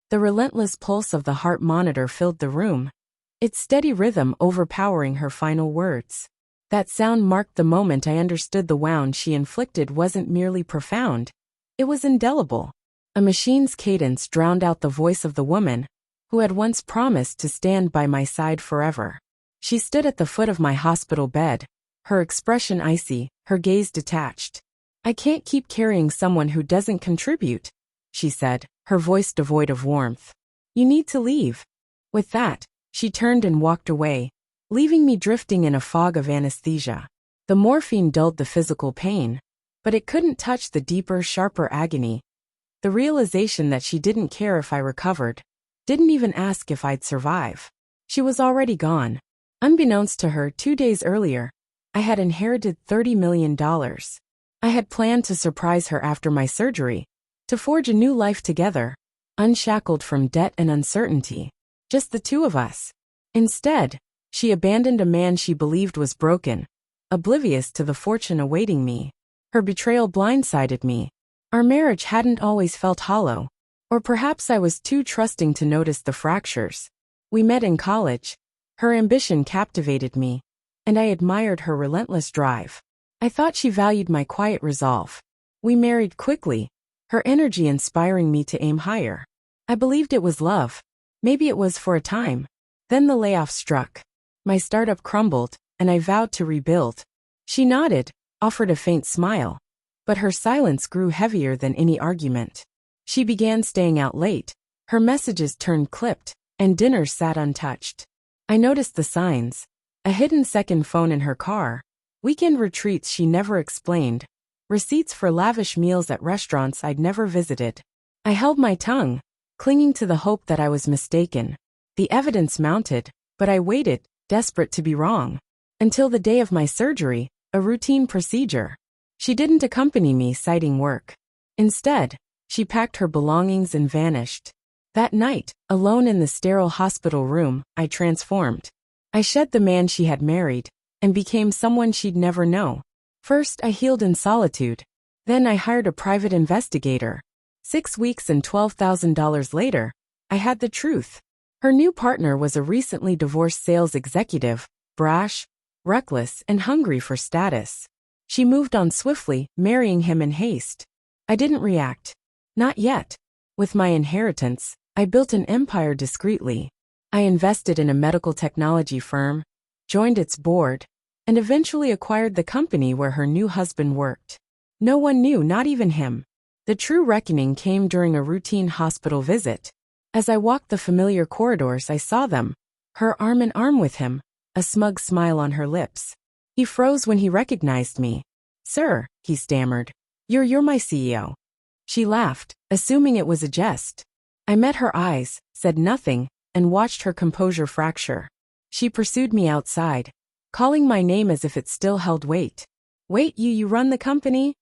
The relentless pulse of the heart monitor filled the room, its steady rhythm overpowering her final words. That sound marked the moment I understood the wound she inflicted wasn't merely profound, it was indelible. A machine's cadence drowned out the voice of the woman who had once promised to stand by my side forever. She stood at the foot of my hospital bed, her expression icy, her gaze detached. "I can't keep carrying someone who doesn't contribute," she said, her voice devoid of warmth. "You need to leave." With that, she turned and walked away, leaving me drifting in a fog of anesthesia. The morphine dulled the physical pain, but it couldn't touch the deeper, sharper agony. The realization that she didn't care if I recovered, didn't even ask if I'd survive. She was already gone. Unbeknownst to her, 2 days earlier, I had inherited $30 million. I had planned to surprise her after my surgery, to forge a new life together, unshackled from debt and uncertainty. Just the two of us. Instead, she abandoned a man she believed was broken, oblivious to the fortune awaiting me. Her betrayal blindsided me. Our marriage hadn't always felt hollow. Or perhaps I was too trusting to notice the fractures. We met in college. Her ambition captivated me, and I admired her relentless drive. I thought she valued my quiet resolve. We married quickly, her energy inspiring me to aim higher. I believed it was love. Maybe it was for a time. Then the layoff struck. My startup crumbled, and I vowed to rebuild. She nodded, offered a faint smile, but her silence grew heavier than any argument. She began staying out late, her messages turned clipped, and dinners sat untouched. I noticed the signs: a hidden second phone in her car, weekend retreats she never explained, receipts for lavish meals at restaurants I'd never visited. I held my tongue, clinging to the hope that I was mistaken. The evidence mounted, but I waited, desperate to be wrong. Until the day of my surgery, a routine procedure. She didn't accompany me, citing work. Instead, she packed her belongings and vanished. That night, alone in the sterile hospital room, I transformed. I shed the man she had married, and became someone she'd never know. First, I healed in solitude. Then I hired a private investigator. 6 weeks and $12,000 later, I had the truth. Her new partner was a recently divorced sales executive, brash, reckless, and hungry for status. She moved on swiftly, marrying him in haste. I didn't react. Not yet. With my inheritance, I built an empire discreetly. I invested in a medical technology firm, joined its board, and eventually acquired the company where her new husband worked. No one knew, not even him. The true reckoning came during a routine hospital visit. As I walked the familiar corridors, I saw them, her arm in arm with him, a smug smile on her lips. He froze when he recognized me. "Sir," he stammered, You're my CEO." She laughed, assuming it was a jest. I met her eyes, said nothing, and watched her composure fracture. She pursued me outside, calling my name as if it still held weight. "Wait, you run the company?"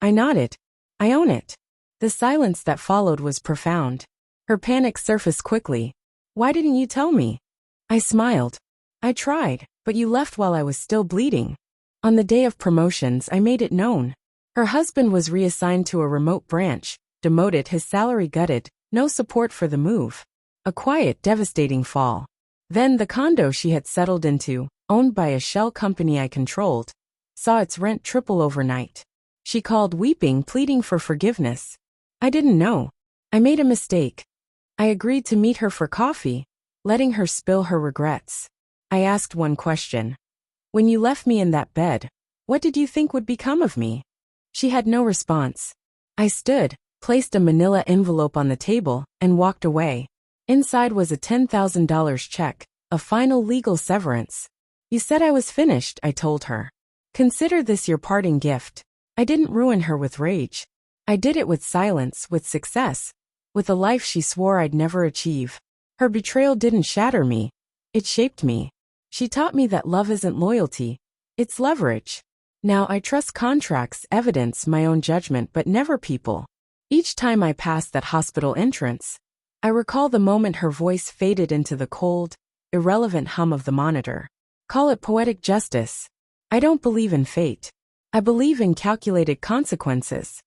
I nodded. "I own it." The silence that followed was profound. Her panic surfaced quickly. "Why didn't you tell me?" I smiled. "I tried, but you left while I was still bleeding." On the day of promotions, I made it known. Her husband was reassigned to a remote branch, demoted, his salary gutted, no support for the move. A quiet, devastating fall. Then the condo she had settled into, owned by a shell company I controlled, saw its rent triple overnight. She called weeping, pleading for forgiveness. I didn't know. I made a mistake. I agreed to meet her for coffee, letting her spill her regrets. I asked one question. "When you left me in that bed, what did you think would become of me?" She had no response. I stood, placed a manila envelope on the table, and walked away. Inside was a $10,000 check, a final legal severance. "You said I was finished," I told her. "Consider this your parting gift." I didn't ruin her with rage. I did it with silence, with success, with a life she swore I'd never achieve. Her betrayal didn't shatter me. It shaped me. She taught me that love isn't loyalty, it's leverage. Now I trust contracts, evidence, my own judgment, but never people. Each time I pass that hospital entrance, I recall the moment her voice faded into the cold, irrelevant hum of the monitor. Call it poetic justice. I don't believe in fate. I believe in calculated consequences.